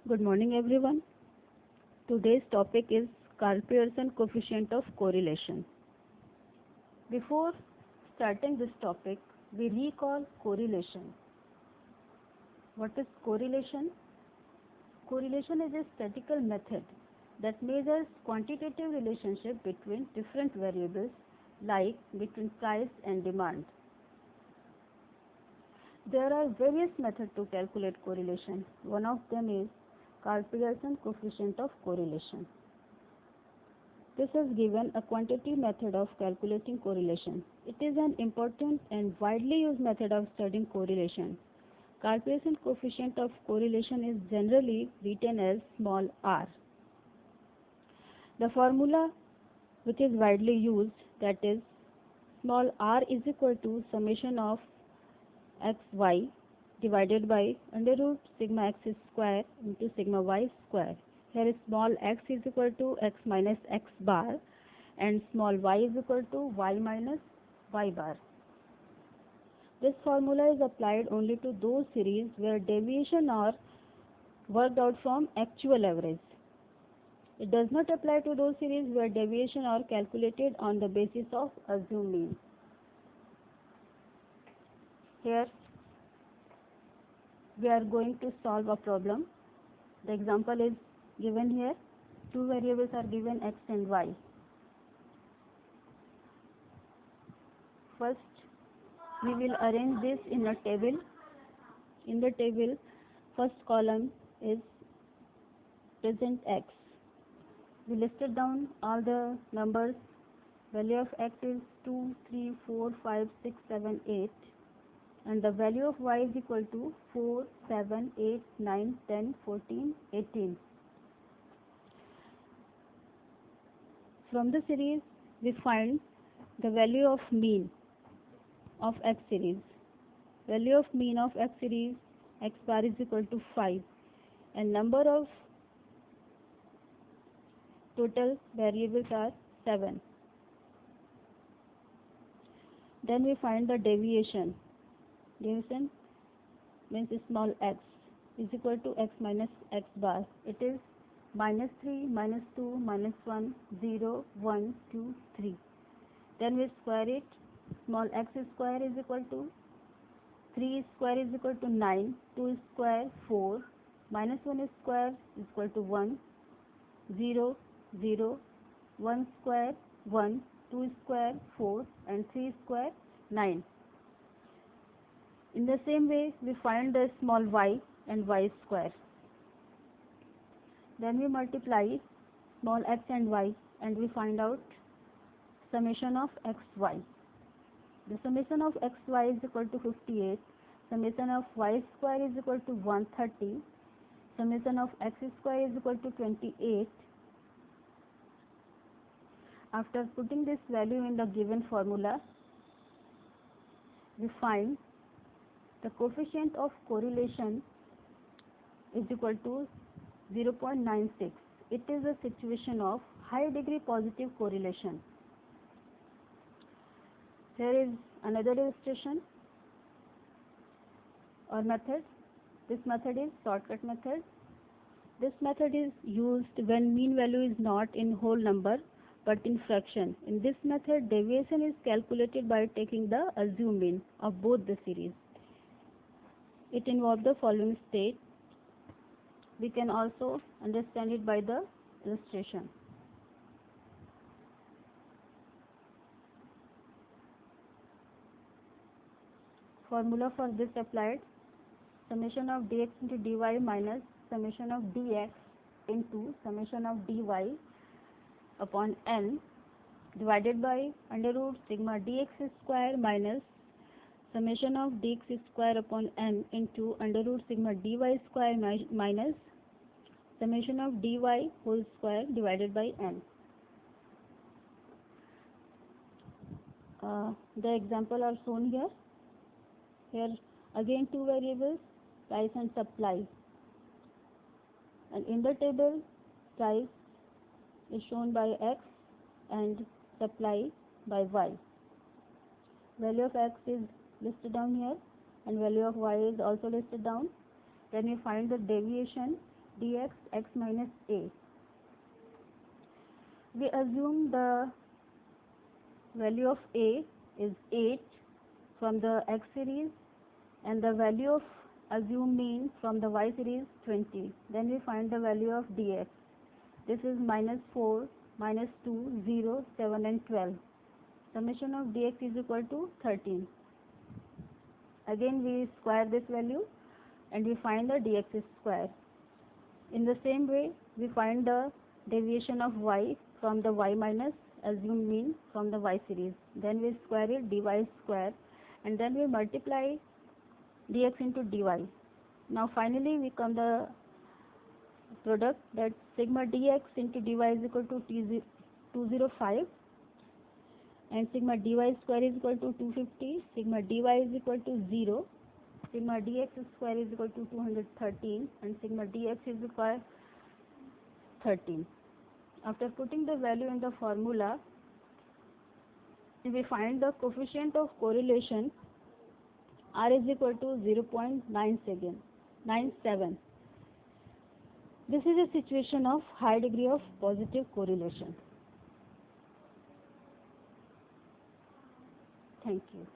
Good morning, everyone. Today's topic is Karl-Pearson coefficient of correlation. Before starting this topic, we recall correlation. What is correlation? Correlation is a statistical method that measures quantitative relationship between different variables like between price and demand. There are various methods to calculate correlation. One of them is Karl-Pearson coefficient of correlation. This is given a quantitative method of calculating correlation. It is an important and widely used method of studying correlation. Karl-Pearson coefficient of correlation is generally written as small r. The formula which is widely used, that is small r is equal to summation of xy divided by under root sigma x square into sigma y square. Here small x is equal to x minus x bar and small y is equal to y minus y bar. This formula is applied only to those series where deviation are worked out from actual average. It does not apply to those series where deviation are calculated on the basis of assumed mean. Here we are going to solve a problem. The example is given here. Two variables are given, x and y. First, we will arrange this in a table. In the table, first column is present x. We listed down all the numbers. Value of x is 2, 3, 4, 5, 6, 7, 8. And the value of y is equal to 4, 7, 8, 9, 10, 14, 18. From the series, we find the value of mean of x series. Value of mean of x series, x bar is equal to 5. And number of total variables are 7. Then we find the deviation. Deviation means small x is equal to x minus x bar. It is minus 3, minus 2, minus 1, 0, 1, 2, 3. Then we square it. Small x square is equal to 3 square is equal to 9, 2 square 4, minus 1 square is equal to 1, 0, 0, 1 square 1, 2 square 4 and 3 square 9. In the same way, we find the small y and y square. Then we multiply small x and y and we find out summation of xy. The summation of xy is equal to 58. Summation of y square is equal to 130. Summation of x square is equal to 28. After putting this value in the given formula, we find the coefficient of correlation is equal to 0.96. It is a situation of high degree positive correlation. Here is another illustration or method. This method is shortcut method. This method is used when mean value is not in whole number but in fraction. In this method, deviation is calculated by taking the assumed mean of both the series. It involves the following state. We can also understand it by the illustration. Formula for this applied: summation of dx into dy minus summation of dx into summation of dy upon n divided by under root sigma dx square minus summation of dx square upon n into under root sigma dy square minus summation of dy whole square divided by n. The example are shown here. Here again two variables, price and supply. And in the table, price is shown by x and supply by y. Value of x is listed down here and value of y is also listed down. Then we find the deviation. dx x minus a. We assume the value of a is 8 from the x series and the value of assumed mean from the y series 20. Then we find the value of dx. This is minus 4, minus 2, 0, 7 and 12. Summation of dx is equal to 13. Again we square this value and we find the dx square. In the same way we find the deviation of y from the y minus assumed mean from the y series. Then we square it, dy square, and then we multiply dx into dy. Now finally we come the product that sigma dx into dy is equal to 205 and sigma dy square is equal to 250, sigma dy is equal to 0, sigma dx square is equal to 213 and sigma dx is equal to 13. After putting the value in the formula, we find the coefficient of correlation r is equal to 0.97. This is a situation of high degree of positive correlation. Thank you.